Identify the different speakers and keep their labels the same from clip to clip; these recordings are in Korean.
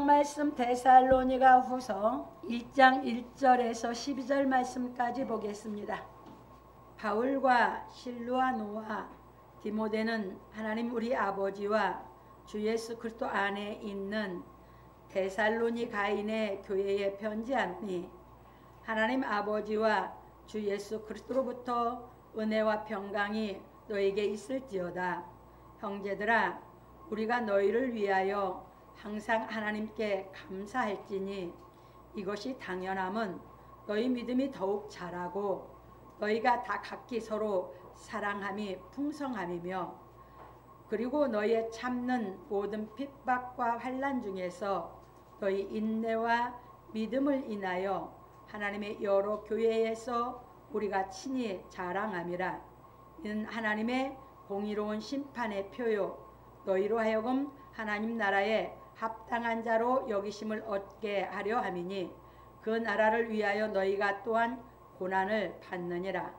Speaker 1: 성경 말씀 데살로니가 후서 1장 1절에서 12절 말씀까지 보겠습니다. 바울과 실루아노와 디모데는 하나님 우리 아버지와 주 예수 그리스도 안에 있는 데살로니가인의 교회에 편지하니 하나님 아버지와 주 예수 그리스도로부터 은혜와 평강이 너에게 있을지어다. 형제들아, 우리가 너희를 위하여 항상 하나님께 감사할지니 이것이 당연함은 너희 믿음이 더욱 자라고 너희가 다 각기 서로 사랑함이 풍성함이며 그리고 너희의 참는 모든 핍박과 환난 중에서 너희 인내와 믿음을 인하여 하나님의 여러 교회에서 우리가 친히 자랑함이라. 이는 하나님의 공의로운 심판의 표요 너희로 하여금 하나님 나라에 합당한 자로 여기심을 얻게 하려 함이니 그 나라를 위하여 너희가 또한 고난을 받느니라.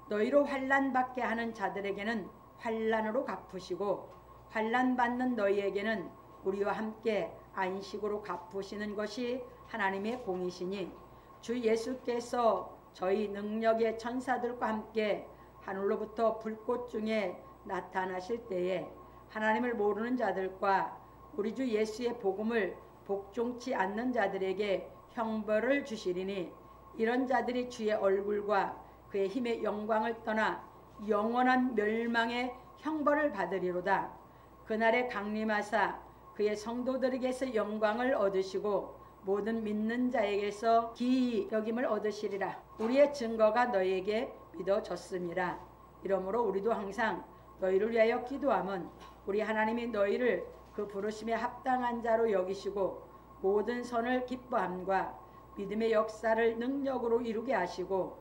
Speaker 1: 너희로 환난 받게 하는 자들에게는 환난으로 갚으시고 환난 받는 너희에게는 우리와 함께 안식으로 갚으시는 것이 하나님의 공이시니 주 예수께서 저희 능력의 천사들과 함께 하늘로부터 불꽃 중에 나타나실 때에 하나님을 모르는 자들과 우리 주 예수의 복음을 복종치 않는 자들에게 형벌을 주시리니 이런 자들이 주의 얼굴과 그의 힘의 영광을 떠나 영원한 멸망의 형벌을 받으리로다. 그날에 강림하사 그의 성도들에게서 영광을 얻으시고 모든 믿는 자에게서 기이 여김을 얻으시리라. 우리의 증거가 너희에게 믿어졌음이라. 이러므로 우리도 항상 너희를 위하여 기도함은 우리 하나님이 너희를 그 부르심에 합당한 자로 여기시고 모든 선을 기뻐함과 믿음의 역사를 능력으로 이루게 하시고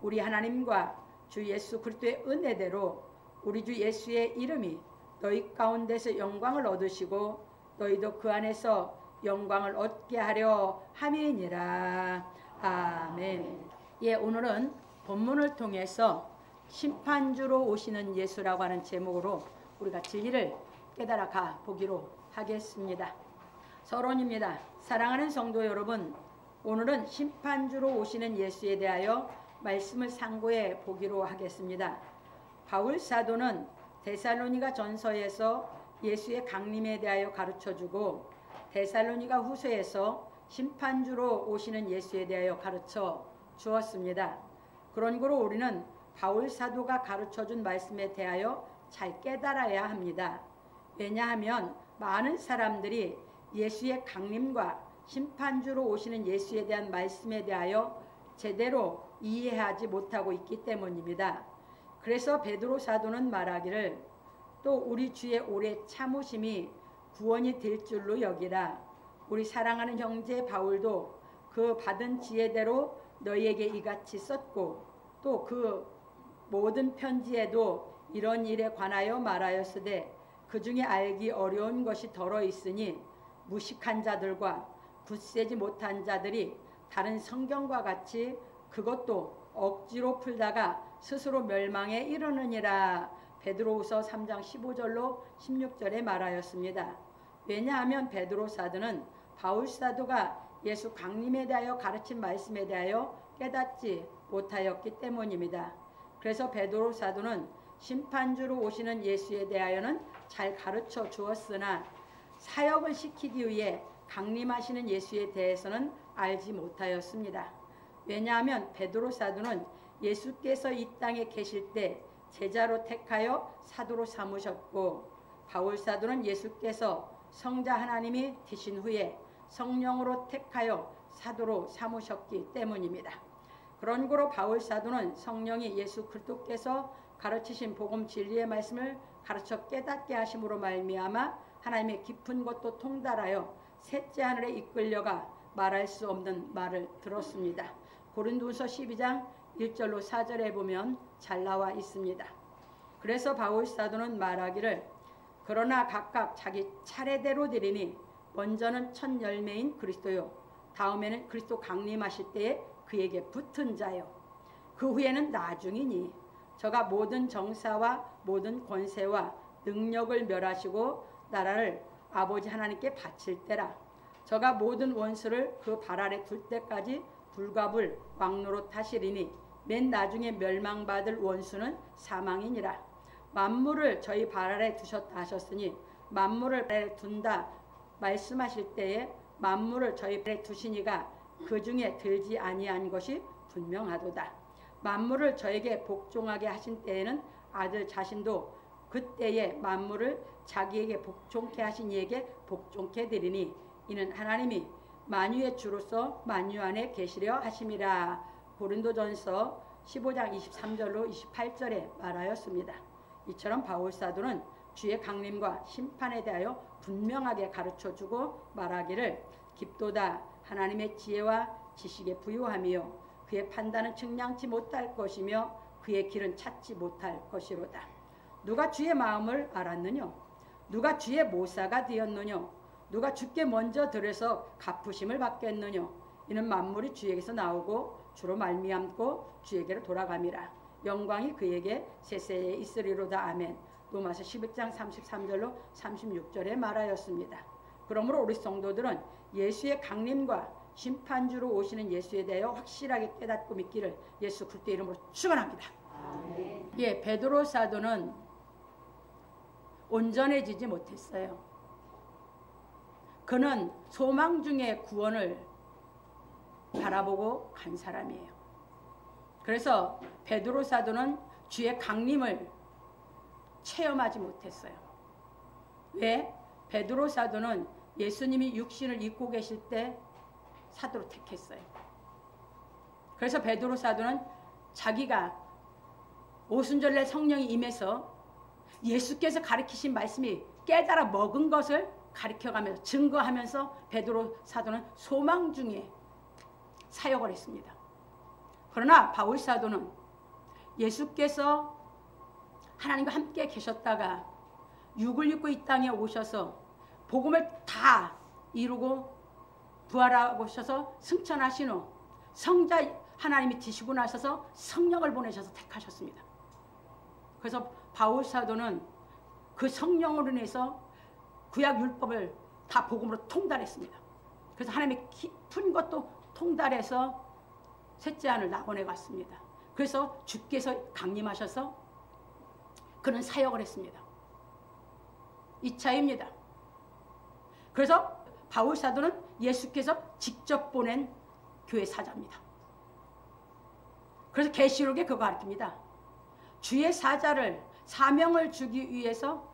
Speaker 1: 우리 하나님과 주 예수 그리스도의 은혜대로 우리 주 예수의 이름이 너희 가운데서 영광을 얻으시고 너희도 그 안에서 영광을 얻게 하려 함이니라. 아멘. 예, 오늘은 본문을 통해서 심판주로 오시는 예수라고 하는 제목으로 우리가 진리를 깨달아 가 보기로 하겠습니다. 서론입니다. 사랑하는 성도 여러분, 오늘은 심판주로 오시는 예수에 대하여 말씀을 상고해 보기로 하겠습니다. 바울 사도는 데살로니가 전서에서 예수의 강림에 대하여 가르쳐주고 데살로니가 후서에서 심판주로 오시는 예수에 대하여 가르쳐 주었습니다. 그런 거로 우리는 바울 사도가 가르쳐준 말씀에 대하여 잘 깨달아야 합니다. 왜냐하면 많은 사람들이 예수의 강림과 심판주로 오시는 예수에 대한 말씀에 대하여 제대로 이해하지 못하고 있기 때문입니다. 그래서 베드로 사도는 말하기를 또 우리 주의 오래 참으심이 구원이 될 줄로 여기라. 우리 사랑하는 형제 바울도 그 받은 지혜대로 너희에게 이같이 썼고 또 그 모든 편지에도 이런 일에 관하여 말하였으되 그 중에 알기 어려운 것이 덜어 있으니 무식한 자들과 굳세지 못한 자들이 다른 성경과 같이 그것도 억지로 풀다가 스스로 멸망에 이르느니라. 베드로후서 3장 15절로 16절에 말하였습니다. 왜냐하면 베드로 사도는 바울 사도가 예수 강림에 대하여 가르친 말씀에 대하여 깨닫지 못하였기 때문입니다. 그래서 베드로 사도는 심판주로 오시는 예수에 대하여는 잘 가르쳐 주었으나 사역을 시키기 위해 강림하시는 예수에 대해서는 알지 못하였습니다. 왜냐하면 베드로 사도는 예수께서 이 땅에 계실 때 제자로 택하여 사도로 삼으셨고 바울 사도는 예수께서 성자 하나님이 되신 후에 성령으로 택하여 사도로 삼으셨기 때문입니다. 그런 거로 바울 사도는 성령이 예수 그리스도께서 가르치신 복음 진리의 말씀을 가르쳐 깨닫게 하심으로 말미암아 하나님의 깊은 것도 통달하여 셋째 하늘에 이끌려가 말할 수 없는 말을 들었습니다. 고린도후서 12장 1절로 4절에 보면 잘 나와 있습니다. 그래서 바울 사도는 말하기를 그러나 각각 자기 차례대로 드리니 먼저는 첫 열매인 그리스도요 다음에는 그리스도 강림하실 때에 그에게 붙은 자요 그 후에는 나중이니 저가 모든 정사와 모든 권세와 능력을 멸하시고 나라를 아버지 하나님께 바칠 때라. 저가 모든 원수를 그 발 아래 둘 때까지 불과 불 왕노로 타시리니 맨 나중에 멸망받을 원수는 사망이니라. 만물을 저희 발 아래 두셨다 하셨으니 만물을 발 아래 둔다 말씀하실 때에 만물을 저희 발에 두시니가 그 중에 들지 아니한 것이 분명하도다. 만물을 저에게 복종하게 하신 때에는 아들 자신도 그때에 만물을 자기에게 복종케 하신 이에게 복종케 되리니 이는 하나님이 만유의 주로서 만유 안에 계시려 하심이라. 고린도전서 15장 23절로 28절에 말하였습니다. 이처럼 바울 사도는 주의 강림과 심판에 대하여 분명하게 가르쳐주고 말하기를 깊도다 하나님의 지혜와 지식에 부유하며 그의 판단은 측량치 못할 것이며 그의 길은 찾지 못할 것이로다. 누가 주의 마음을 알았느냐? 누가 주의 모사가 되었느냐? 누가 주께 먼저 들어서 갚으심을 받겠느냐? 이는 만물이 주에게서 나오고 주로 말미암고 주에게로 돌아감이라. 영광이 그에게 세세에 있으리로다. 아멘. 로마서 11장 33절로 36절에 말하였습니다. 그러므로 우리 성도들은 예수의 강림과 심판주로 오시는 예수에 대하여 확실하게 깨닫고 믿기를 예수 그리스도의 이름으로 축원합니다. 예, 베드로 사도는 온전해지지 못했어요. 그는 소망 중에 구원을 바라보고 간 사람이에요. 그래서 베드로 사도는 주의 강림을 체험하지 못했어요. 왜? 베드로 사도는 예수님이 육신을 입고 계실 때 사도로 택했어요. 그래서 베드로 사도는 자기가 오순절날 성령이 임해서 예수께서 가르치신 말씀이 깨달아 먹은 것을 가르쳐가면서 증거하면서 베드로 사도는 소망 중에 사역을 했습니다. 그러나 바울 사도는 예수께서 하나님과 함께 계셨다가 육을 입고 이 땅에 오셔서 복음을 다 이루고 부활하고 오셔서 승천하신 후 성자 하나님이 되시고 나셔서 성령을 보내셔서 택하셨습니다. 그래서 바울 사도는 그 성령으로 인해서 구약 율법을 다 복음으로 통달했습니다. 그래서 하나님의 깊은 것도 통달해서 셋째 안을 낙원에 갔습니다. 그래서 주께서 강림하셔서 그는 사역을 했습니다. 2차입니다. 그래서 바울 사도는 예수께서 직접 보낸 교회 사자입니다. 그래서 계시록에 그거 가르칩니다. 주의 사자를 사명을 주기 위해서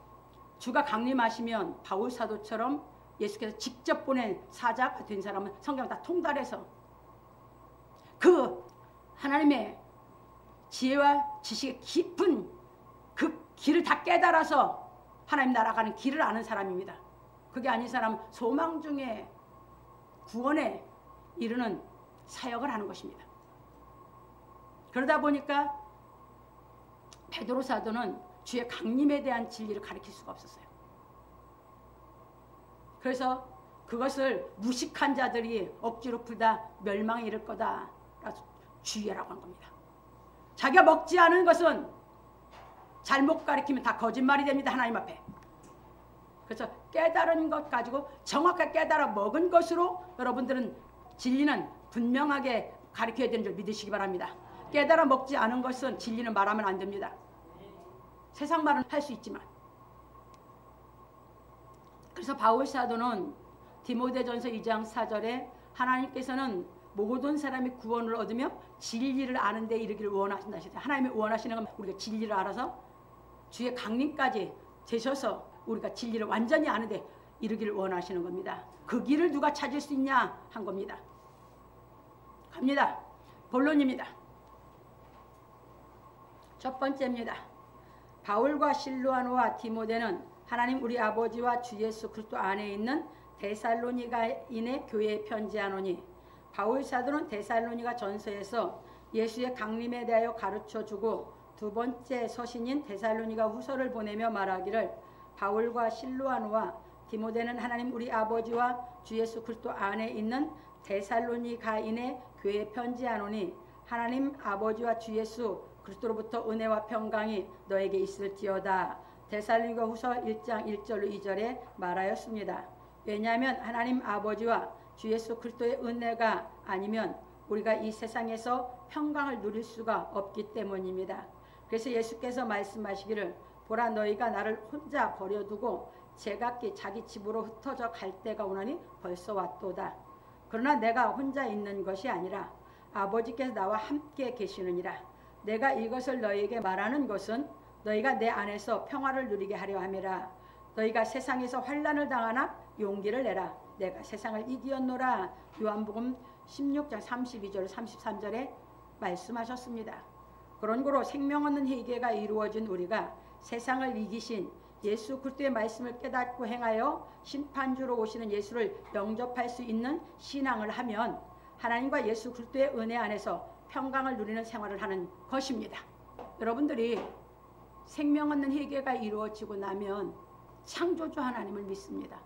Speaker 1: 주가 강림하시면 바울 사도처럼 예수께서 직접 보낸 사자가 된 사람은 성경을 다 통달해서 그 하나님의 지혜와 지식의 깊은 그 길을 다 깨달아서 하나님 나라가는 길을 아는 사람입니다. 그게 아닌 사람은 소망 중에 구원에 이르는 사역을 하는 것입니다. 그러다 보니까 베드로 사도는 주의 강림에 대한 진리를 가르칠 수가 없었어요. 그래서 그것을 무식한 자들이 억지로 풀다 멸망에 이를 거다 라고 주의하라고 한 겁니다. 자기가 먹지 않은 것은 잘못 가르치면 다 거짓말이 됩니다. 하나님 앞에. 그래서 깨달은 것 가지고 정확하게 깨달아 먹은 것으로 여러분들은 진리는 분명하게 가르쳐야 되는 줄 믿으시기 바랍니다. 깨달아 먹지 않은 것은 진리는 말하면 안 됩니다. 세상 말은 할 수 있지만. 그래서 바울 사도는 디모데전서 2장 4절에 하나님께서는 모든 사람이 구원을 얻으며 진리를 아는 데 이르기를 원하신다 하시다. 하나님이 원하시는 건 우리가 진리를 알아서 주의 강림까지 되셔서 우리가 진리를 완전히 아는 데 이르기를 원하시는 겁니다. 그 길을 누가 찾을 수 있냐 한 겁니다. 갑니다. 본론입니다. 첫 번째입니다. 바울과 실로아노와 디모데는 하나님 우리 아버지와 주 예수 그리스도 안에 있는 데살로니가인의 교회에 편지하노니 바울 사도는 데살로니가 전서에서 예수의 강림에 대하여 가르쳐주고 두 번째 서신인 데살로니가 후서를 보내며 말하기를 바울과 실로아노와 디모데는 하나님 우리 아버지와 주 예수 그리스도 안에 있는 데살로니가인의 교회에 편지하노니 하나님 아버지와 주 예수 그리스도로부터 은혜와 평강이 너에게 있을지어다. 데살로니가 후서 1장 1절로 2절에 말하였습니다. 왜냐하면 하나님 아버지와 주 예수 그리스도의 은혜가 아니면 우리가 이 세상에서 평강을 누릴 수가 없기 때문입니다. 그래서 예수께서 말씀하시기를 보라 너희가 나를 혼자 버려두고 제각기 자기 집으로 흩어져 갈 때가 오나니 벌써 왔도다. 그러나 내가 혼자 있는 것이 아니라 아버지께서 나와 함께 계시느니라. 내가 이것을 너희에게 말하는 것은 너희가 내 안에서 평화를 누리게 하려 함이라. 너희가 세상에서 환난을 당하나 용기를 내라. 내가 세상을 이기었노라. 요한복음 16장 32절 33절에 말씀하셨습니다. 그런 거로 생명 없는 회개가 이루어진 우리가 세상을 이기신 예수 그리스도의 말씀을 깨닫고 행하여 심판주로 오시는 예수를 영접할 수 있는 신앙을 하면 하나님과 예수 그리스도의 은혜 안에서 평강을 누리는 생활을 하는 것입니다. 여러분들이 생명 없는 회개가 이루어지고 나면 창조주 하나님을 믿습니다.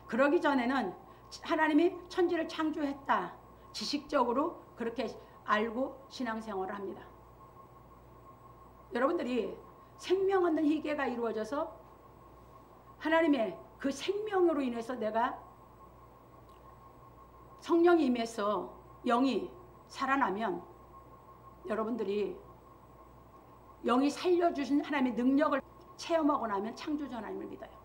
Speaker 1: 그러기 전에는 하나님이 천지를 창조했다. 지식적으로 그렇게 알고 신앙생활을 합니다. 여러분들이 생명 없는 회개가 이루어져서 하나님의 그 생명으로 인해서 내가 성령이 임해서 영이 살아나면 여러분들이 영이 살려주신 하나님의 능력을 체험하고 나면 창조주 하나님을 믿어요.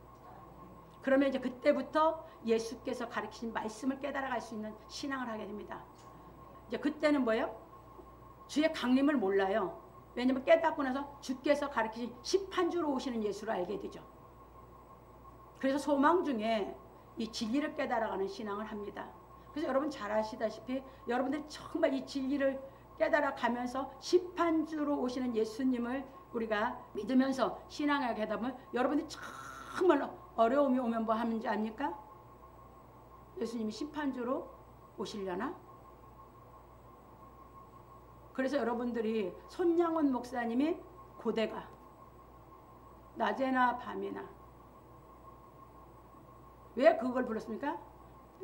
Speaker 1: 그러면 이제 그때부터 예수께서 가르치신 말씀을 깨달아갈 수 있는 신앙을 하게 됩니다. 이제 그때는 뭐예요? 주의 강림을 몰라요. 왜냐하면 깨닫고 나서 주께서 가르치신 심판주로 오시는 예수를 알게 되죠. 그래서 소망 중에 이 진리를 깨달아가는 신앙을 합니다. 그래서 여러분 잘 아시다시피 여러분들이 정말 이 진리를 깨달아가면서 심판주로 오시는 예수님을 우리가 믿으면서 신앙하게 되다 보면 여러분들이 정말 어려움이 오면 뭐 하는지 압니까? 예수님이 심판주로 오시려나? 그래서 여러분들이 손양원 목사님이 고대가 낮에나 밤에나 왜 그걸 불렀습니까?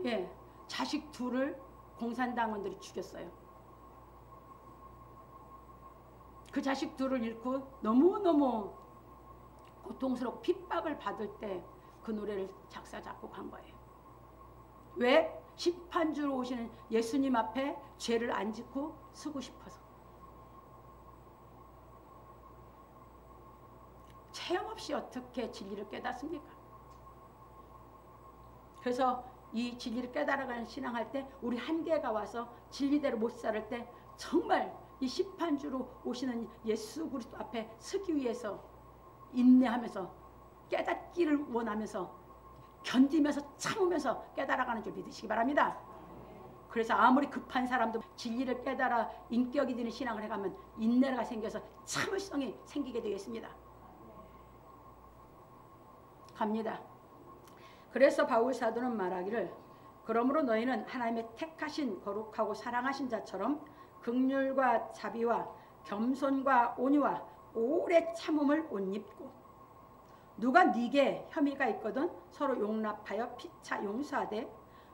Speaker 1: 예, 자식 둘을 공산당원들이 죽였어요. 그 자식 둘을 잃고 너무너무 고통스럽고 핍박을 받을 때 그 노래를 작사 작곡한 거예요. 왜? 심판주로 오시는 예수님 앞에 죄를 안 짓고 쓰고 싶어서. 체험 없이 어떻게 진리를 깨닫습니까? 그래서 이 진리를 깨달아가는 신앙할 때 우리 한계가 와서 진리대로 못 살을 때 정말 이 심판주로 오시는 예수 그리스도 앞에 서기 위해서 인내하면서 깨닫기를 원하면서 견디면서 참으면서 깨달아가는 줄 믿으시기 바랍니다. 그래서 아무리 급한 사람도 진리를 깨달아 인격이 되는 신앙을 해가면 인내가 생겨서 참을성이 생기게 되겠습니다. 갑니다. 그래서 바울 사도는 말하기를 그러므로 너희는 하나님의 택하신 거룩하고 사랑하신 자처럼 긍휼과 자비와 겸손과 온유와 오래 참음을 옷 입고 누가 네게 혐의가 있거든 서로 용납하여 피차 용서하되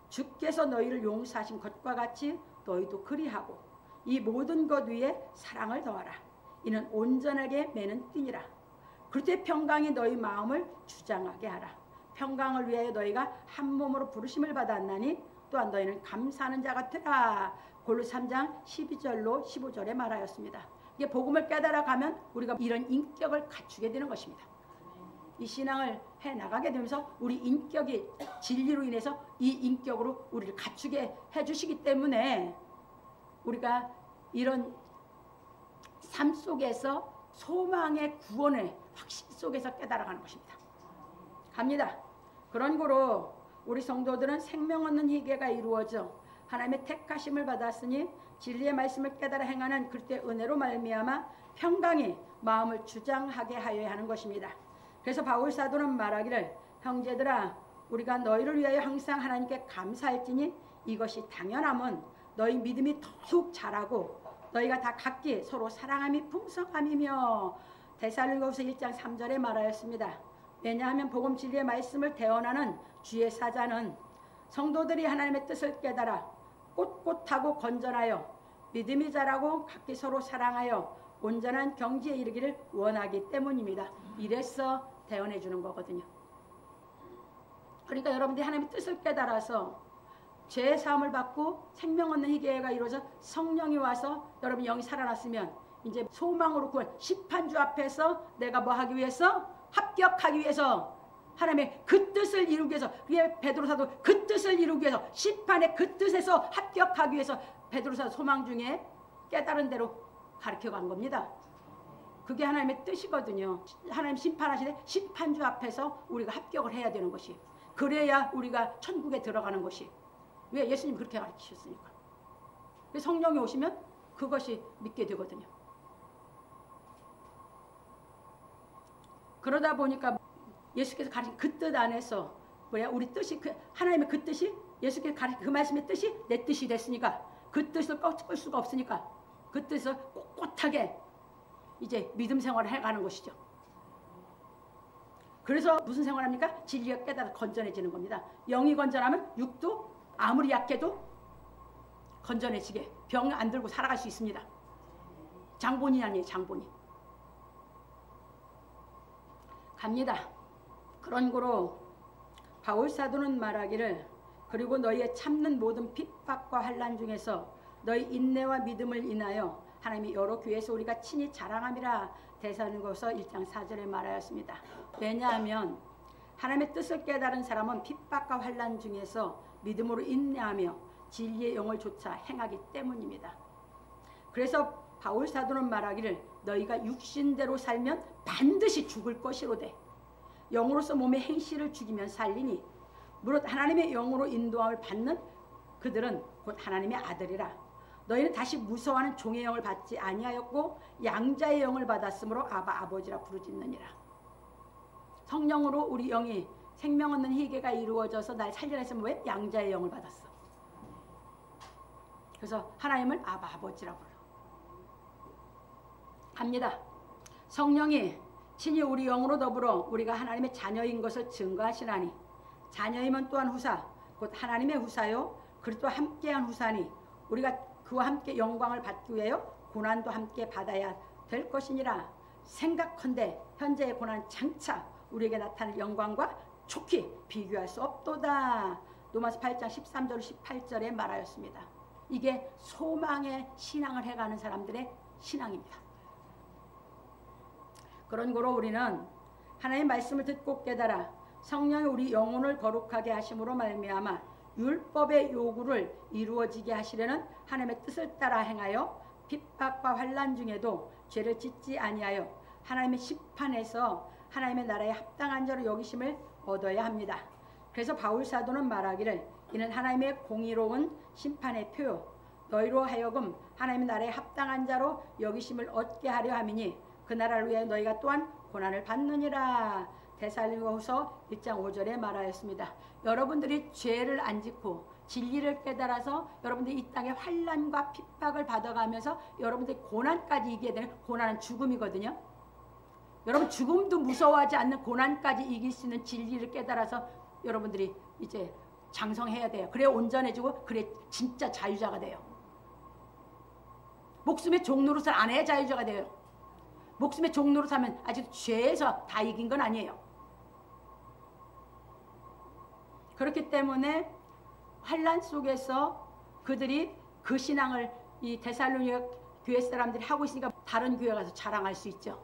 Speaker 1: 주께서 너희를 용서하신 것과 같이 너희도 그리하고 이 모든 것 위에 사랑을 더하라. 이는 온전하게 매는 띠니라. 그리스도의 평강이 너희 마음을 주장하게 하라. 평강을 위하여 너희가 한 몸으로 부르심을 받았나니 또한 너희는 감사하는 자 같으라. 골로새 3장 12절로 15절에 말하였습니다. 이게 복음을 깨달아가면 우리가 이런 인격을 갖추게 되는 것입니다. 이 신앙을 해나가게 되면서 우리 인격이 진리로 인해서 이 인격으로 우리를 갖추게 해주시기 때문에 우리가 이런 삶 속에서 소망의 구원의 확신 속에서 깨달아가는 것입니다. 갑니다. 그런 거로 우리 성도들은 생명 없는 회개가 이루어져 하나님의 택하심을 받았으니 진리의 말씀을 깨달아 행하는 그리스도의 은혜로 말미암아 평강이 마음을 주장하게 하여야 하는 것입니다. 그래서 바울 사도는 말하기를 형제들아 우리가 너희를 위하여 항상 하나님께 감사할지니 이것이 당연함은 너희 믿음이 더욱 자라고 너희가 다 각기 서로 사랑함이 풍성함이며 데살로니가후서 1장 3절에 말하였습니다. 왜냐하면 복음 진리의 말씀을 대언하는 주의 사자는 성도들이 하나님의 뜻을 깨달아 꼿꼿하고 건전하여 믿음이 자라고 각기 서로 사랑하여 온전한 경지에 이르기를 원하기 때문입니다. 이래서 대언해 주는 거거든요. 그러니까 여러분들이 하나님의 뜻을 깨달아서 죄의 사함을 받고 생명 얻는 희계가 이루어져 성령이 와서 여러분 영이 살아났으면 이제 소망으로 구원 심판주 앞에서 내가 뭐 하기 위해서? 합격하기 위해서 하나님의 그 뜻을 이루기 위해서 위에 베드로사도 그 뜻을 이루기 위해서 심판의 그 뜻에서 합격하기 위해서 베드로사 소망 중에 깨달은 대로 가르쳐간 겁니다. 그게 하나님의 뜻이거든요. 하나님 심판하시되 심판주 앞에서 우리가 합격을 해야 되는 것이, 그래야 우리가 천국에 들어가는 것이. 왜? 예수님 그렇게 가르치셨으니까. 성령이 오시면 그것이 믿게 되거든요. 그러다 보니까 예수께서 가르친 그 뜻 안에서 뭐야? 우리 뜻이 하나님의 그 뜻이 예수께서 가르친 그 말씀의 뜻이 내 뜻이 됐으니까 그 뜻을 꺾을 수가 없으니까 그 뜻을 꼿꼿하게 이제 믿음 생활을 해가는 것이죠. 그래서 무슨 생활합니까? 진리가 깨달아 건전해지는 겁니다. 영이 건전하면 육도 아무리 약해도 건전해지게 병 안 들고 살아갈 수 있습니다. 장본인이 아니에요. 장본인. 갑니다. 그런 고로 바울 사도는 말하기를 그리고 너희의 참는 모든 핍박과 환난 중에서 너희 인내와 믿음을 인하여 하나님이 여러 교회에서 우리가 친히 자랑함이라 데살로니가서 1장 4절에 말하였습니다. 왜냐하면 하나님의 뜻을 깨달은 사람은 핍박과 환난 중에서 믿음으로 인내하며 진리의 영을 조차 행하기 때문입니다. 그래서 바울 사도는 말하기를 너희가 육신대로 살면 반드시 죽을 것이로되 영으로서 몸의 행실을 죽이면 살리니 무릇 하나님의 영으로 인도함을 받는 그들은 곧 하나님의 아들이라. 너희는 다시 무서워하는 종의 영을 받지 아니하였고 양자의 영을 받았으므로 아바 아버지라 부르짖느니라. 성령으로 우리 영이 생명 얻는 희계가 이루어져서 날 살려냈으면 왜? 양자의 영을 받았어. 그래서 하나님을 아바 아버지라 불러. 합니다. 성령이 친히 우리 영으로 더불어 우리가 하나님의 자녀인 것을 증거하시나니 자녀이면 또한 후사 곧 하나님의 후사요 그리스도와 함께한 후사니 우리가 그와 함께 영광을 받기 위하여 고난도 함께 받아야 될 것이니라. 생각컨대 현재의 고난 장차 우리에게 나타날 영광과 촉히 비교할 수 없도다. 로마서 8장 13절 18절에 말하였습니다. 이게 소망의 신앙을 해가는 사람들의 신앙입니다. 그런 고로 우리는 하나님의 말씀을 듣고 깨달아 성령이 우리 영혼을 거룩하게 하심으로 말미암아 율법의 요구를 이루어지게 하시려는 하나님의 뜻을 따라 행하여 핍박과 환난 중에도 죄를 짓지 아니하여 하나님의 심판에서 하나님의 나라에 합당한 자로 여기심을 얻어야 합니다. 그래서 바울 사도는 말하기를 이는 하나님의 공의로운 심판의 표요 너희로 하여금 하나님의 나라에 합당한 자로 여기심을 얻게 하려 함이니 그 나라를 위해 너희가 또한 고난을 받느니라. 데살로니가후서 1장 5절에 말하였습니다. 여러분들이 죄를 안 짓고 진리를 깨달아서 여러분들이 이 땅에 환난과 핍박을 받아가면서 여러분들이 고난까지 이기게 되는 고난은 죽음이거든요. 여러분 죽음도 무서워하지 않는 고난까지 이길 수 있는 진리를 깨달아서 여러분들이 이제 장성해야 돼요. 그래야 온전해지고 그래 진짜 자유자가 돼요. 목숨의 종노릇을 안 해야 자유자가 돼요. 목숨의 종노릇 하면 아직 죄에서 다 이긴 건 아니에요. 그렇기 때문에 환난 속에서 그들이 그 신앙을 이 데살로니가 교회 사람들이 하고 있으니까 다른 교회 가서 자랑할 수 있죠.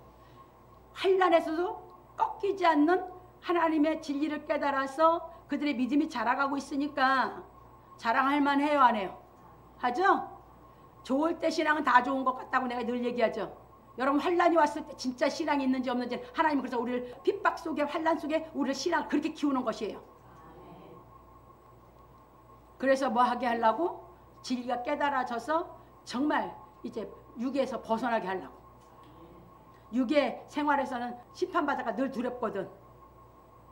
Speaker 1: 환난에서도 꺾이지 않는 하나님의 진리를 깨달아서 그들의 믿음이 자라가고 있으니까 자랑할 만해요, 안 해요? 하죠? 좋을 때 신앙은 다 좋은 것 같다고 내가 늘 얘기하죠. 여러분 환난이 왔을 때 진짜 신앙이 있는지 없는지 하나님은 그래서 우리를 핍박 속에 환난 속에 우리를 신앙을 그렇게 키우는 것이에요. 그래서 뭐 하게 하려고? 진리가 깨달아져서 정말 이제 육에서 벗어나게 하려고. 육의 생활에서는 심판받아가 늘 두렵거든.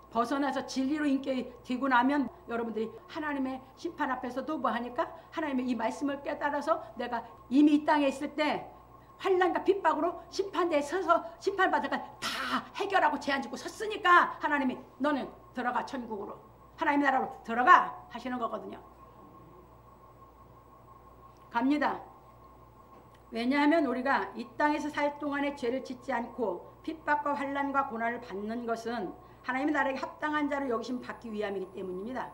Speaker 1: 벗어나서 진리로 인격이 되고 나면 여러분들이 하나님의 심판 앞에서도 뭐 하니까 하나님의 이 말씀을 깨달아서 내가 이미 이 땅에 있을 때 환난과 핍박으로 심판대에 서서 심판받아가 다 해결하고 제한 짓고 섰으니까 하나님이 너는 들어가 천국으로 하나님의 나라로 들어가 하시는 거거든요. 갑니다. 왜냐하면 우리가 이 땅에서 살 동안에 죄를 짓지 않고 핍박과 환난과 고난을 받는 것은 하나님의 나라에 합당한 자로 여기심 받기 위함이기 때문입니다.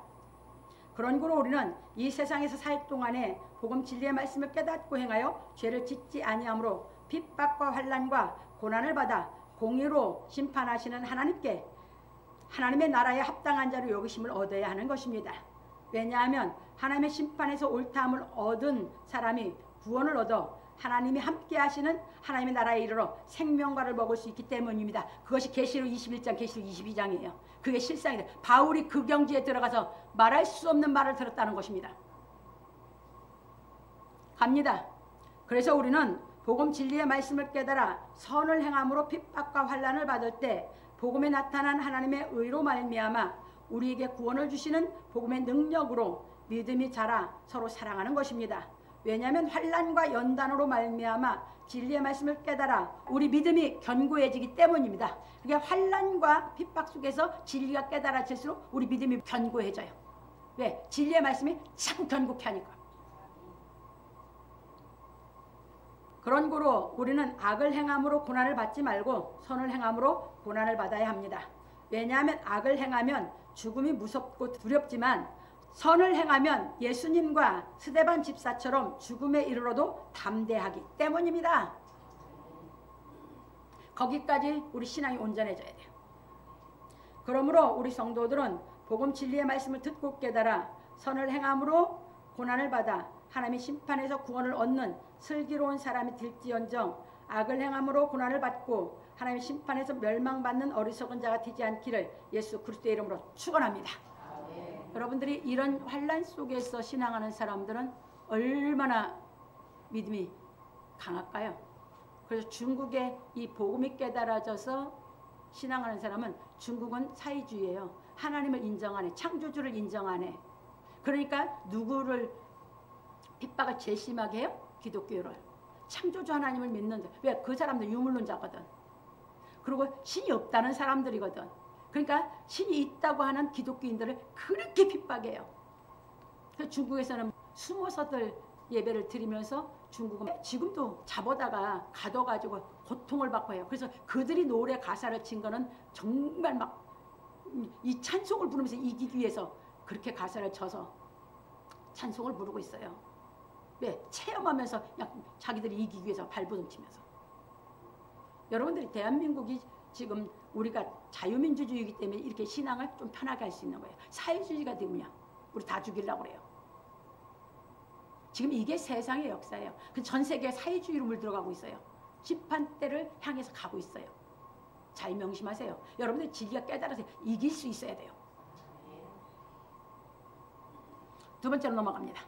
Speaker 1: 그러므로 우리는 이 세상에서 살 동안에 복음 진리의 말씀을 깨닫고 행하여 죄를 짓지 아니하므로 핍박과 환난과 고난을 받아 공의로 심판하시는 하나님께 하나님의 나라에 합당한 자로 여기심을 얻어야 하는 것입니다. 왜냐하면 하나님의 심판에서 옳다함을 얻은 사람이 구원을 얻어 하나님이 함께 하시는 하나님의 나라에 이르러 생명과를 먹을 수 있기 때문입니다. 그것이 계시록 21장, 계시록 22장이에요. 그게 실상이다. 바울이 그 경지에 들어가서 말할 수 없는 말을 들었다는 것입니다. 갑니다. 그래서 우리는 복음 진리의 말씀을 깨달아 선을 행함으로 핍박과 환난을 받을 때 복음에 나타난 하나님의 의로 말미암아 우리에게 구원을 주시는 복음의 능력으로 믿음이 자라 서로 사랑하는 것입니다. 왜냐하면 환난과 연단으로 말미암아 진리의 말씀을 깨달아 우리 믿음이 견고해지기 때문입니다. 그러니까 환난과 핍박 속에서 진리가 깨달아질수록 우리 믿음이 견고해져요. 왜? 진리의 말씀이 참 견고케 하니까. 그런 거로 우리는 악을 행함으로 고난을 받지 말고 선을 행함으로 고난을 받아야 합니다. 왜냐하면 악을 행하면 죽음이 무섭고 두렵지만 선을 행하면 예수님과 스데반 집사처럼 죽음에 이르러도 담대하기 때문입니다. 거기까지 우리 신앙이 온전해져야 돼요. 그러므로 우리 성도들은 복음 진리의 말씀을 듣고 깨달아 선을 행함으로 고난을 받아 하나님의 심판에서 구원을 얻는 슬기로운 사람이 될지언정 악을 행함으로 고난을 받고 하나님의 심판에서 멸망받는 어리석은 자가 되지 않기를 예수 그리스도의 이름으로 축원합니다. 여러분들이 이런 환난 속에서 신앙하는 사람들은 얼마나 믿음이 강할까요? 그래서 중국의 이 복음이 깨달아져서 신앙하는 사람은 중국은 사회주의예요. 하나님을 인정 안 해. 창조주를 인정 안 해. 그러니까 누구를 핍박을 제일 심하게 해요? 기독교를. 창조주 하나님을 믿는데 왜? 그 사람들 유물론자거든. 그리고 신이 없다는 사람들이거든. 그러니까 신이 있다고 하는 기독교인들을 그렇게 핍박해요. 그래서 중국에서는 숨어서들 예배를 드리면서 중국은 지금도 잡아다가 가둬가지고 고통을 받고 해요. 그래서 그들이 노래 가사를 친 거는 정말 막 이 찬송을 부르면서 이기기 위해서 그렇게 가사를 쳐서 찬송을 부르고 있어요. 왜? 체험하면서 그냥 자기들이 이기기 위해서 발버둥 치면서. 여러분들이 대한민국이 지금 우리가 자유민주주의이기 때문에 이렇게 신앙을 좀 편하게 할 수 있는 거예요. 사회주의가 되면 우리 다 죽이려고 그래요. 지금 이게 세상의 역사예요. 전 세계가 사회주의로 물들어가고 있어요. 심판대를 향해서 가고 있어요. 잘 명심하세요. 여러분들 진리가 깨달아서 이길 수 있어야 돼요. 두 번째로 넘어갑니다.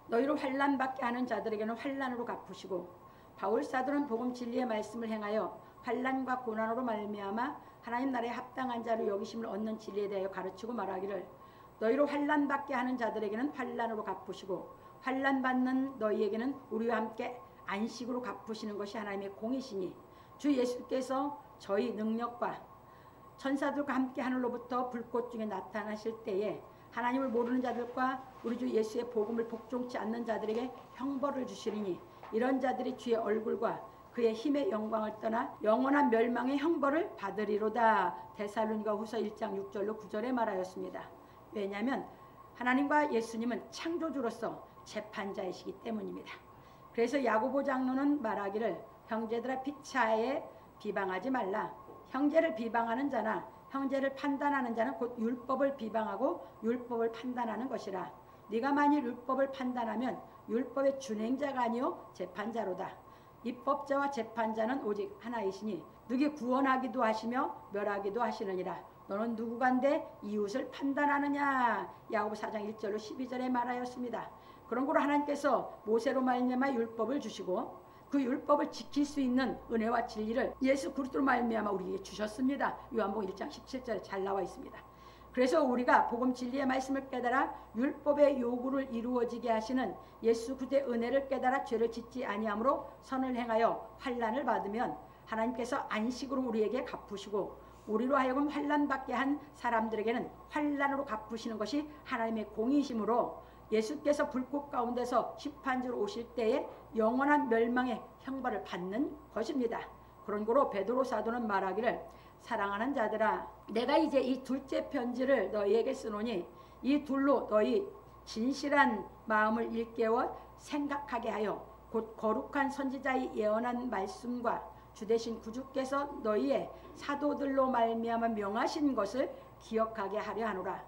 Speaker 1: 너희로 환난받게 하는 자들에게는 환난으로 갚으시고 바울 사도는 복음 진리의 말씀을 행하여 환난과 고난으로 말미암아 하나님 나라에 합당한 자로 여기심을 얻는 진리에 대하여 가르치고 말하기를 너희로 환난받게 하는 자들에게는 환난으로 갚으시고 환난받는 너희에게는 우리와 함께 안식으로 갚으시는 것이 하나님의 공이시니 주 예수께서 저희 능력과 천사들과 함께 하늘로부터 불꽃 중에 나타나실 때에 하나님을 모르는 자들과 우리 주 예수의 복음을 복종치 않는 자들에게 형벌을 주시리니 이런 자들이 주의 얼굴과 그의 힘의 영광을 떠나 영원한 멸망의 형벌을 받으리로다. 데살로니가 후서 1장 6절로 9절에 말하였습니다. 왜냐하면 하나님과 예수님은 창조주로서 재판자이시기 때문입니다. 그래서 야고보 장로는 말하기를 형제들아 피차에 비방하지 말라. 형제를 비방하는 자나 형제를 판단하는 자는 곧 율법을 비방하고 율법을 판단하는 것이라. 네가 만일 율법을 판단하면 율법의 준행자가 아니요 재판자로다. 입법자와 재판자는 오직 하나이시니 누구 구원하기도 하시며 멸하기도 하시느니라. 너는 누구간데 이웃을 판단하느냐. 야고보 4장 1절로 12절에 말하였습니다. 그런 거로 하나님께서 모세로 말미암아 율법을 주시고 그 율법을 지킬 수 있는 은혜와 진리를 예수 그리스도로 말미암아 우리에게 주셨습니다. 요한복음 1장 17절에 잘 나와 있습니다. 그래서 우리가 복음 진리의 말씀을 깨달아 율법의 요구를 이루어지게 하시는 예수 그리스도의 은혜를 깨달아 죄를 짓지 아니함으로 선을 행하여 환난을 받으면 하나님께서 안식으로 우리에게 갚으시고 우리로 하여금 환난받게 한 사람들에게는 환난으로 갚으시는 것이 하나님의 공이심으로 예수께서 불꽃 가운데서 심판주로 오실 때에 영원한 멸망의 형벌을 받는 것입니다. 그런 거로 베드로 사도는 말하기를 사랑하는 자들아, 내가 이제 이 둘째 편지를 너희에게 쓰노니 이 둘로 너희 진실한 마음을 일깨워 생각하게 하여 곧 거룩한 선지자의 예언한 말씀과 주되신 구주께서 너희의 사도들로 말미암아 명하신 것을 기억하게 하려 하노라.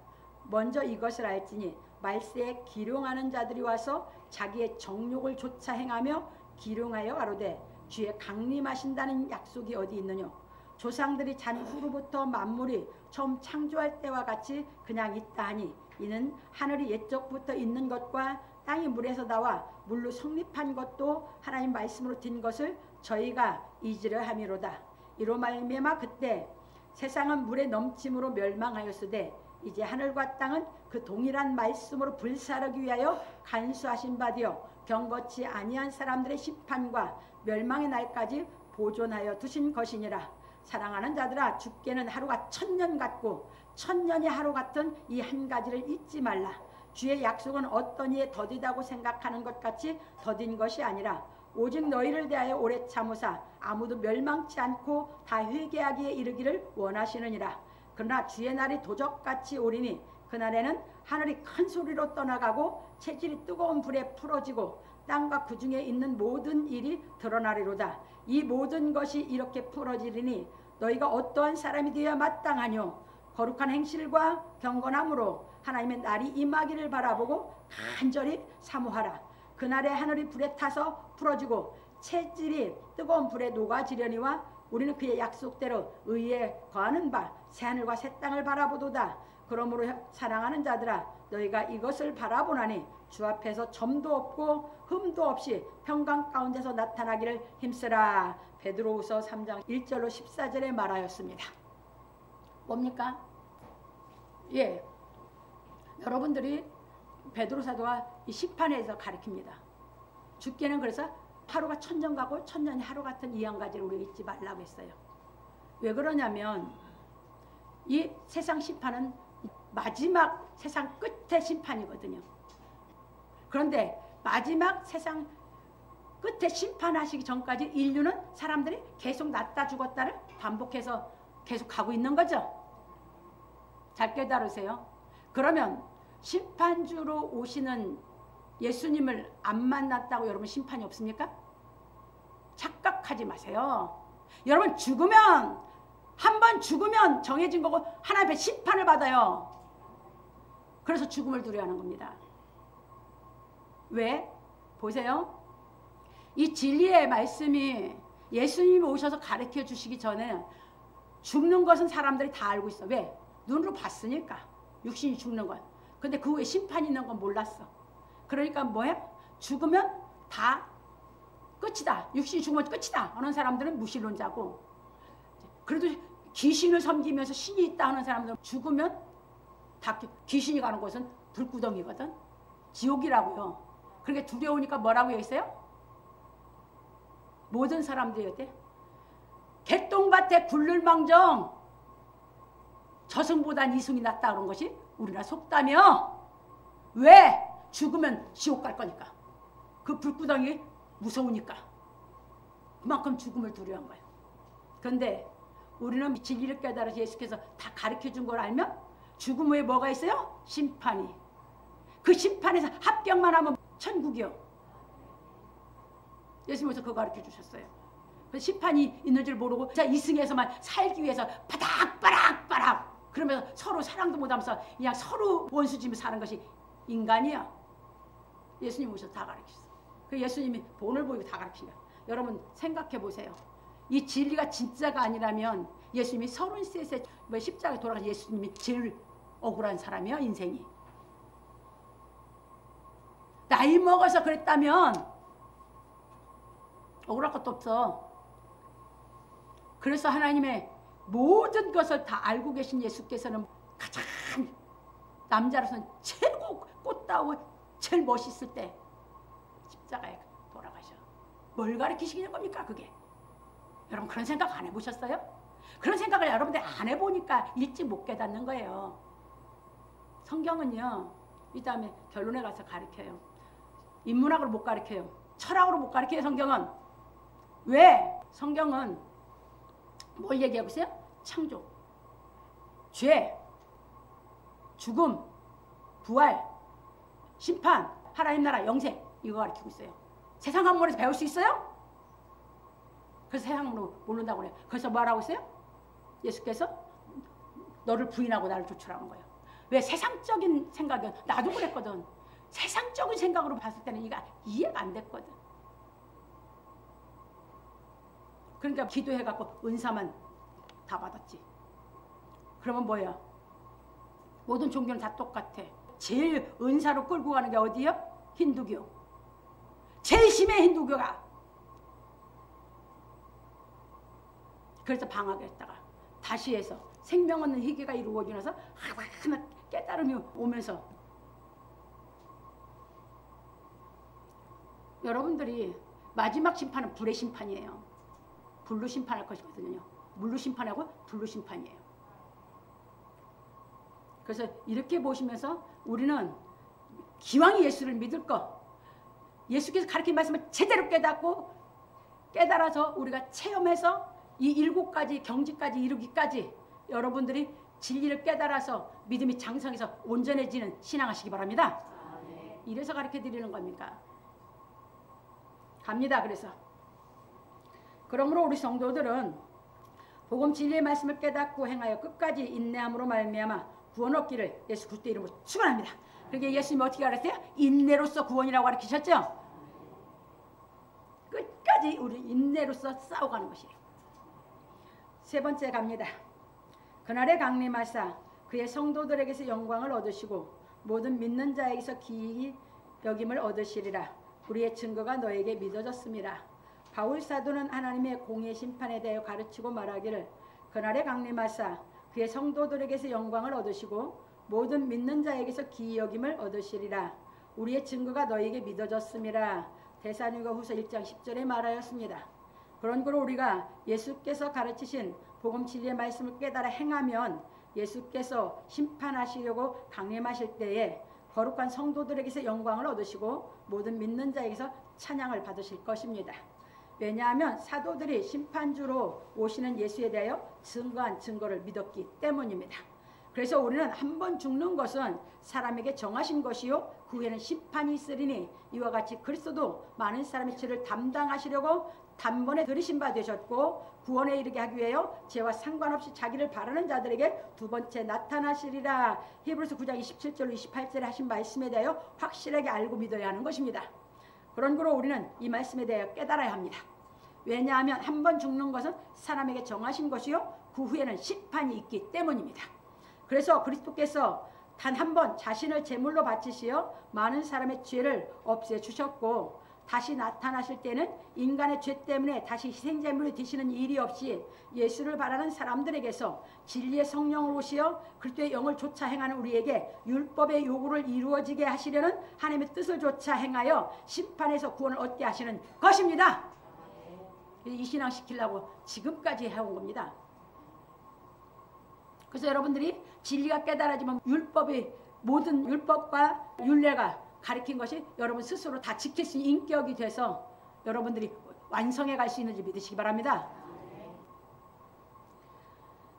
Speaker 1: 먼저 이것을 알지니 말세에 기룡하는 자들이 와서 자기의 정욕을 조차 행하며 기룡하여 가로되 주의 강림하신다는 약속이 어디 있느냐. 조상들이 잔 후로부터 만물이 처음 창조할 때와 같이 그냥 있다 하니 이는 하늘이 옛적부터 있는 것과 땅이 물에서 나와 물로 성립한 것도 하나님 말씀으로 된 것을 저희가 잊으려 함이로다. 이로 말미암아 그때 세상은 물의 넘침으로 멸망하였으되 이제 하늘과 땅은 그 동일한 말씀으로 불사르기 위하여 간수하신 바되어 경거치 아니한 사람들의 심판과 멸망의 날까지 보존하여 두신 것이니라. 사랑하는 자들아, 죽게는 하루가 1000년 같고 1000년이 하루 같은 이 한 가지를 잊지 말라. 주의 약속은 어떤 이에 더디다고 생각하는 것 같이 더딘 것이 아니라 오직 너희를 대하여 오래 참으사 아무도 멸망치 않고 다 회개하기에 이르기를 원하시느니라. 그러나 주의 날이 도적같이 오리니 그날에는 하늘이 큰 소리로 떠나가고 체질이 뜨거운 불에 풀어지고 땅과 그 중에 있는 모든 일이 드러나리로다. 이 모든 것이 이렇게 풀어지리니 너희가 어떠한 사람이 되어야 마땅하뇨. 거룩한 행실과 경건함으로 하나님의 날이 임하기를 바라보고 간절히 사모하라. 그날에 하늘이 불에 타서 풀어지고 체질이 뜨거운 불에 녹아지려니와 우리는 그의 약속대로 의에 거하는 바 새하늘과 새 땅을 바라보도다. 그러므로 사랑하는 자들아, 너희가 이것을 바라보나니 주 앞에서 점도 없고 흠도 없이 평강 가운데서 나타나기를 힘쓰라. 베드로후서 3장 1절로 14절에 말하였습니다. 뭡니까? 예, 여러분들이 베드로 사도가 이 심판에서 가르칩니다. 죽게는 그래서 하루가 1000년 가고 1000년이 하루 같은 이 한 가지를 우리 잊지 말라고 했어요. 왜 그러냐면 이 세상 심판은 마지막 세상 끝의 심판이거든요. 그런데 마지막 세상 끝에 심판하시기 전까지 인류는 사람들이 계속 났다 죽었다를 반복해서 계속 가고 있는 거죠. 잘 깨달으세요. 그러면 심판주로 오시는 예수님을 안 만났다고 여러분 심판이 없습니까? 착각하지 마세요. 여러분 죽으면 한 번 죽으면 정해진 거고 하나님의 심판을 받아요. 그래서 죽음을 두려워하는 겁니다. 왜? 보세요. 이 진리의 말씀이 예수님이 오셔서 가르쳐 주시기 전에 죽는 것은 사람들이 다 알고 있어. 왜? 눈으로 봤으니까. 육신이 죽는 건. 근데 그 후에 심판이 있는 건 몰랐어. 그러니까 뭐야? 죽으면 다 끝이다. 육신이 죽으면 끝이다 하는 사람들은 무신론자고, 그래도 귀신을 섬기면서 신이 있다 하는 사람들은 죽으면 다 귀신이 가는 곳은 불구덩이거든. 지옥이라고요. 그렇게 두려우니까 뭐라고 했어요? 모든 사람들이 어때? 개똥밭에 굴를 망정 저승보단 이승이 낫다 그런 것이 우리나라 속담이요. 왜? 죽으면 지옥 갈 거니까. 그 불구덩이 무서우니까. 그만큼 죽음을 두려워한 거예요. 그런데 우리는 진리를 깨달아서 예수께서 다 가르쳐준 걸 알면 죽음 후에 뭐가 있어요? 심판이. 그 심판에서 합격만 하면 천국이요. 예수님께서 그거 가르쳐 주셨어요. 그 심판이 있는 줄 모르고 자 이승에서만 살기 위해서 바닥바닥바닥 그러면서 서로 사랑도 못하면서 그냥 서로 원수지며 사는 것이 인간이야. 예수님 오셔서 다 가르치셨어요. 그 예수님이 본을 보이고 다 가르치냐. 여러분 생각해 보세요. 이 진리가 진짜가 아니라면 예수님이 33세 십자가에 돌아가신 예수님이 제일 억울한 사람이야. 인생이. 나이 먹어서 그랬다면 억울할 것도 없어. 그래서 하나님의 모든 것을 다 알고 계신 예수께서는 가장 남자로서는 최고 꽃다우고 제일 멋있을 때 십자가에 돌아가셔. 뭘 가르치시는 겁니까 그게? 여러분 그런 생각 안 해보셨어요? 그런 생각을 여러분들 안 해보니까 일찍 못 깨닫는 거예요. 성경은요 이 다음에 결론에 가서 가르쳐요. 인문학으로 못 가르쳐요. 철학으로 못 가르쳐요. 성경은. 왜? 성경은 뭘 얘기해 보세요? 창조, 죄, 죽음, 부활, 심판, 하나님 나라, 영생, 이거 가르치고 있어요. 세상 학문에서 배울 수 있어요? 그래서 세상 학문으로 모른다고 그래요. 그래서 뭐라고 했어요? 예수께서 너를 부인하고 나를 쫓으라는 거예요. 왜? 세상적인 생각은, 나도 그랬거든. 세상적인 생각으로 봤을 때는 이해가 안 됐거든. 그러니까 기도해갖고 은사만 다 받았지. 그러면 뭐야? 모든 종교는 다 똑같아. 제일 은사로 끌고 가는 게 어디요? 힌두교. 제일 심해, 힌두교가. 그래서 방학했다가 다시 해서 생명 없는 희귀가 이루어지면서 하나하나 깨달음이 오면서 여러분들이 마지막 심판은 불의 심판이에요. 불로 심판할 것이거든요. 물로 심판하고 불로 심판이에요. 그래서 이렇게 보시면서 우리는 기왕 예수를 믿을 것, 예수께서 가르친 말씀을 제대로 깨닫고 깨달아서 우리가 체험해서 이 7가지 경지까지 이루기까지 여러분들이 진리를 깨달아서 믿음이 장성해서 온전해지는 신앙하시기 바랍니다. 이래서 가르쳐 드리는 겁니까? 갑니다. 그래서 그러므로 우리 성도들은 복음 진리의 말씀을 깨닫고 행하여 끝까지 인내함으로 말미암아 구원 얻기를 예수 그리스도 이름으로 축원합니다. 그러니까 예수님이 어떻게 가르쳤어요? 인내로서 구원이라고 가르치셨죠? 끝까지 우리 인내로서 싸워가는 것이에요. 세 번째 갑니다. 그날에 강림하사 그의 성도들에게서 영광을 얻으시고 모든 믿는 자에게서 기이 여김을 얻으시리라. 우리의 증거가 너에게 믿어졌습니다. 바울 사도는 하나님의 공의 심판에 대하여 가르치고 말하기를 그날에 강림하사 그의 성도들에게서 영광을 얻으시고 모든 믿는 자에게서 기이 여김을 얻으시리라. 우리의 증거가 너에게 믿어졌음이라. 데살로니가후서 1장 10절에 말하였습니다. 그런 거로 우리가 예수께서 가르치신 복음 진리의 말씀을 깨달아 행하면 예수께서 심판하시려고 강림하실 때에 거룩한 성도들에게서 영광을 얻으시고 모든 믿는 자에게서 찬양을 받으실 것입니다. 왜냐하면 사도들이 심판주로 오시는 예수에 대하여 증거한 증거를 믿었기 때문입니다. 그래서 우리는 한 번 죽는 것은 사람에게 정하신 것이요 그 후에는 심판이 있으리니 이와 같이 그리스도도 많은 사람의 죄를 담당하시려고 단번에 들이신 바 되셨고 구원에 이르게 하기 위하여 죄와 상관없이 자기를 바라는 자들에게 두 번째 나타나시리라. 히브리서 9장 27절로 28절에 하신 말씀에 대하여 확실하게 알고 믿어야 하는 것입니다. 그런 거로 우리는 이 말씀에 대하여 깨달아야 합니다. 왜냐하면 한 번 죽는 것은 사람에게 정하신 것이요 그 후에는 심판이 있기 때문입니다. 그래서 그리스도께서 단 한 번 자신을 제물로 바치시어 많은 사람의 죄를 없애주셨고 다시 나타나실 때는 인간의 죄 때문에 다시 희생제물을 드시는 일이 없이 예수를 바라는 사람들에게서 진리의 성령을 오시어 그리스도의 영을 조차 행하는 우리에게 율법의 요구를 이루어지게 하시려는 하나님의 뜻을 조차 행하여 심판에서 구원을 얻게 하시는 것입니다. 이 신앙 시키려고 지금까지 해온 겁니다. 그래서 여러분들이 진리가 깨달아지면 율법이 모든 율법과 율례가 가르친 것이 여러분 스스로 다 지킬 수 있는 인격이 돼서 여러분들이 완성해 갈 수 있는지 믿으시기 바랍니다.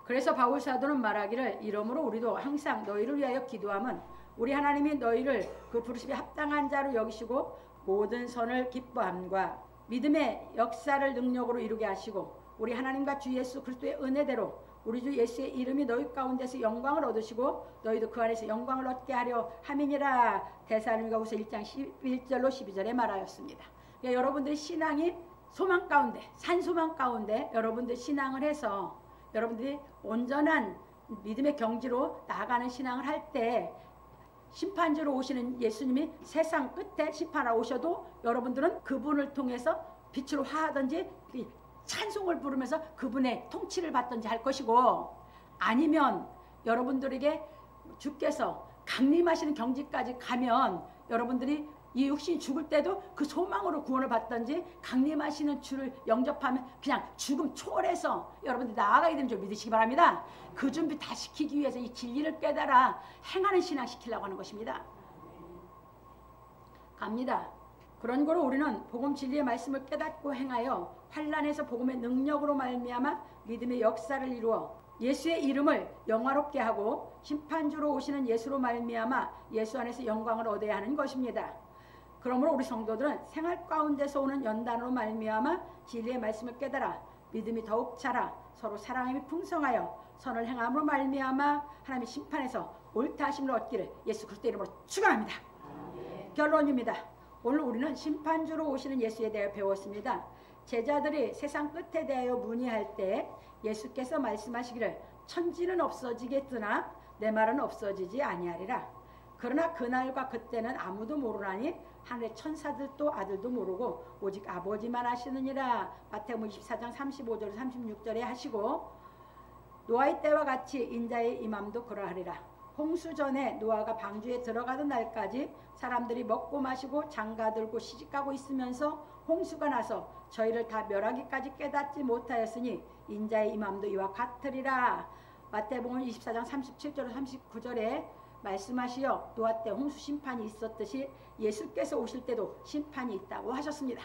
Speaker 1: 그래서 바울 사도는 말하기를 이러므로 우리도 항상 너희를 위하여 기도하면 우리 하나님이 너희를 그 부르심에 합당한 자로 여기시고 모든 선을 기뻐함과 믿음의 역사를 능력으로 이루게 하시고 우리 하나님과 주 예수 그리스도의 은혜대로 우리 주 예수의 이름이 너희 가운데서 영광을 얻으시고 너희도 그 안에서 영광을 얻게 하려 함이니라. 데살로니가후서 1장 11절로 12절에 말하였습니다. 그러니까 여러분들의 신앙이 소망 가운데 산소망 가운데 여러분들 신앙을 해서 여러분들이 온전한 믿음의 경지로 나아가는 신앙을 할 때 심판주로 오시는 예수님이 세상 끝에 심판하러 오셔도 여러분들은 그분을 통해서 빛으로 화하든지 찬송을 부르면서 그분의 통치를 받든지 할 것이고 아니면 여러분들에게 주께서 강림하시는 경지까지 가면 여러분들이 이 육신이 죽을 때도 그 소망으로 구원을 받든지 강림하시는 주를 영접하면 그냥 죽음 초월해서 여러분들이 나아가야 되는 줄 믿으시기 바랍니다. 그 준비 다 시키기 위해서 이 진리를 깨달아 행하는 신앙 시키려고 하는 것입니다. 갑니다. 그런 거로 우리는 복음 진리의 말씀을 깨닫고 행하여 환난에서 복음의 능력으로 말미암아 믿음의 역사를 이루어 예수의 이름을 영화롭게 하고 심판주로 오시는 예수로 말미암아 예수 안에서 영광을 얻어야 하는 것입니다. 그러므로 우리 성도들은 생활 가운데서 오는 연단으로 말미암아 진리의 말씀을 깨달아 믿음이 더욱 자라 서로 사랑함이 풍성하여 선을 행함으로 말미암아 하나님의 심판에서 옳다 하심을 얻기를 예수 그리스도 이름으로 축원합니다. 결론입니다. 오늘 우리는 심판주로 오시는 예수에 대해 배웠습니다. 제자들이 세상 끝에 대하여 문의할 때 예수께서 말씀하시기를 천지는 없어지겠으나 내 말은 없어지지 아니하리라. 그러나 그날과 그때는 아무도 모르나니 하늘의 천사들도 아들도 모르고 오직 아버지만 아시느니라. 마태복음 24장 35절 36절에 하시고 노아의 때와 같이 인자의 임함도 그러하리라. 홍수 전에 노아가 방주에 들어가던 날까지 사람들이 먹고 마시고 장가들고 시집가고 있으면서 홍수가 나서 저희를 다 멸하기까지 깨닫지 못하였으니 인자의 임함도 이와 같으리라. 마태복음 24장 37절 39절에 말씀하시어 노아 때 홍수 심판이 있었듯이 예수께서 오실 때도 심판이 있다고 하셨습니다.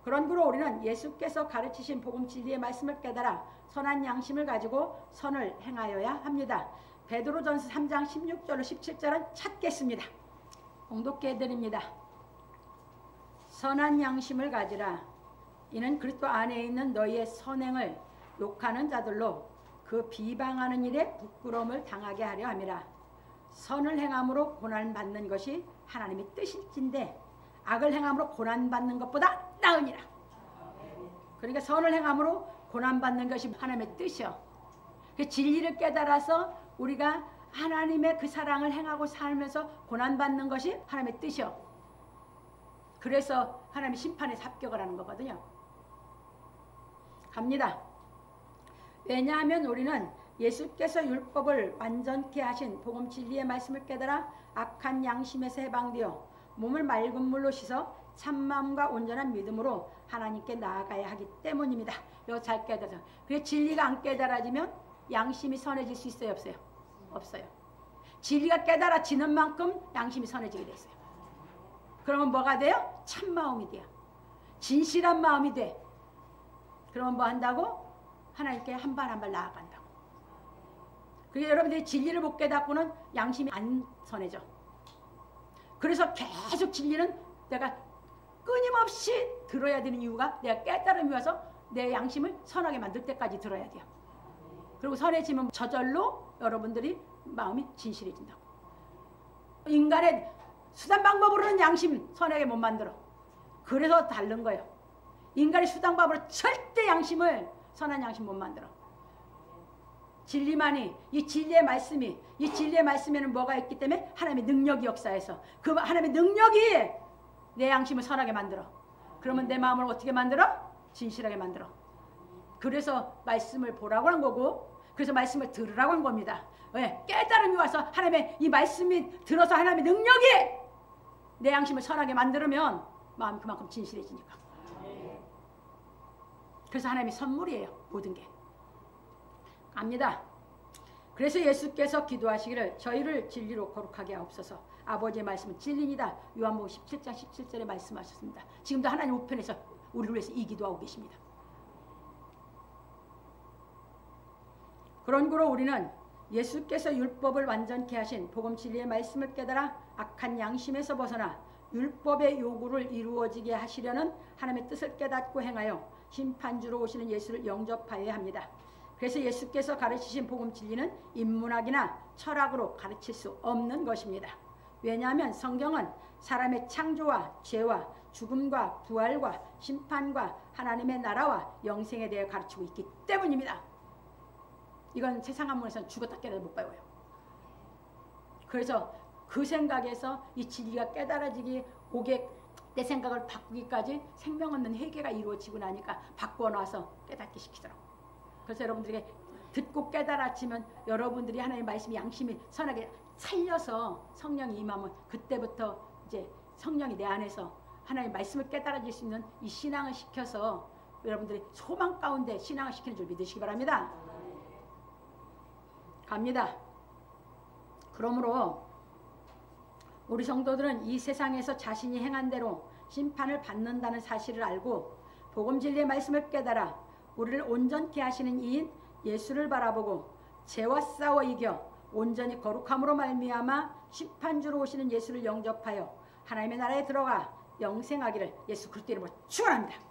Speaker 1: 그러므로 우리는 예수께서 가르치신 복음 진리의 말씀을 깨달아 선한 양심을 가지고 선을 행하여야 합니다. 베드로전서 3장 16절로 17절은 찾겠습니다. 봉독해 드립니다. 선한 양심을 가지라. 이는 그리스도 안에 있는 너희의 선행을 욕하는 자들로 그 비방하는 일에 부끄러움을 당하게 하려 함이라. 선을 행함으로 고난받는 것이 하나님의 뜻일진데 악을 행함으로 고난받는 것보다 나으니라. 그러니까 선을 행함으로 고난받는 것이 하나님의 뜻이요. 그 진리를 깨달아서 우리가 하나님의 그 사랑을 행하고 살면서 고난받는 것이 하나님의 뜻이요. 그래서 하나님의 심판에 합격을 하는 거거든요. 갑니다. 왜냐하면 우리는 예수께서 율법을 완전케 하신 복음 진리의 말씀을 깨달아 악한 양심에서 해방되어 몸을 맑은 물로 씻어 참마음과 온전한 믿음으로 하나님께 나아가야 하기 때문입니다. 이거 잘 깨달아서. 그게 진리가 안 깨달아지면 양심이 선해질 수 있어요? 없어요? 없어요. 진리가 깨달아지는 만큼 양심이 선해지게 돼 있어요. 그러면 뭐가 돼요? 참마음이 돼요. 진실한 마음이 돼. 그러면 뭐 한다고? 하나님께 한 발 한 발 나아간다고. 그게 여러분들이 진리를 못 깨닫고는 양심이 안 선해져. 그래서 계속 진리는 내가 끊임없이 들어야 되는 이유가 내가 깨달음이 와서 내 양심을 선하게 만들 때까지 들어야 돼요. 그리고 선해지면 저절로 여러분들이 마음이 진실해진다고. 인간의 수단 방법으로는 양심 선하게 못 만들어. 그래서 다른 거예요. 인간의 수단 방법으로 절대 양심을 선한 양심 못 만들어. 진리만이, 이 진리의 말씀이, 이 진리의 말씀에는 뭐가 있기 때문에 하나님의 능력이 역사해서 그 하나님의 능력이 내 양심을 선하게 만들어. 그러면 내 마음을 어떻게 만들어? 진실하게 만들어. 그래서 말씀을 보라고 한 거고, 그래서 말씀을 들으라고 한 겁니다. 왜? 깨달음이 와서 하나님의 이 말씀이 들어서 하나님의 능력이 내 양심을 선하게 만들면 마음이 그만큼 진실해지니까. 그래서 하나님의 선물이에요. 모든 게. 압니다. 그래서 예수께서 기도하시기를 저희를 진리로 거룩하게 하옵소서. 아버지의 말씀은 진리니다. 요한복음 17장 17절에 말씀하셨습니다. 지금도 하나님 우편에서 우리를 위해서 이 기도하고 계십니다. 그러므로 우리는 예수께서 율법을 완전케 하신 복음 진리의 말씀을 깨달아 악한 양심에서 벗어나 율법의 요구를 이루어지게 하시려는 하나님의 뜻을 깨닫고 행하여 심판주로 오시는 예수를 영접하여야 합니다. 그래서 예수께서 가르치신 복음 진리는 인문학이나 철학으로 가르칠 수 없는 것입니다. 왜냐하면 성경은 사람의 창조와 죄와 죽음과 부활과 심판과 하나님의 나라와 영생에 대해 가르치고 있기 때문입니다. 이건 세상 학문에서는 죽었다 깨달아 못 배워요. 그래서 그 생각에서 이 진리가 깨달아지기 오게 내 생각을 바꾸기까지 생명 없는 회개가 이루어지고 나니까 바꿔놔서 깨닫게 시키더라고. 그래서 여러분들에게 듣고 깨달아지면 여러분들이 하나님의 말씀이 양심이 선하게 살려서 성령이 임하면 그때부터 이제 성령이 내 안에서 하나님의 말씀을 깨달아질 수 있는 이 신앙을 시켜서 여러분들이 소망 가운데 신앙을 시키는 줄 믿으시기 바랍니다. 갑니다. 그러므로 우리 성도들은 이 세상에서 자신이 행한 대로 심판을 받는다는 사실을 알고 복음 진리의 말씀을 깨달아 우리를 온전케 하시는 이인 예수를 바라보고 죄와 싸워 이겨 온전히 거룩함으로 말미암아 심판주로 오시는 예수를 영접하여 하나님의 나라에 들어가 영생하기를 예수 그리스도 이름으로 축원합니다.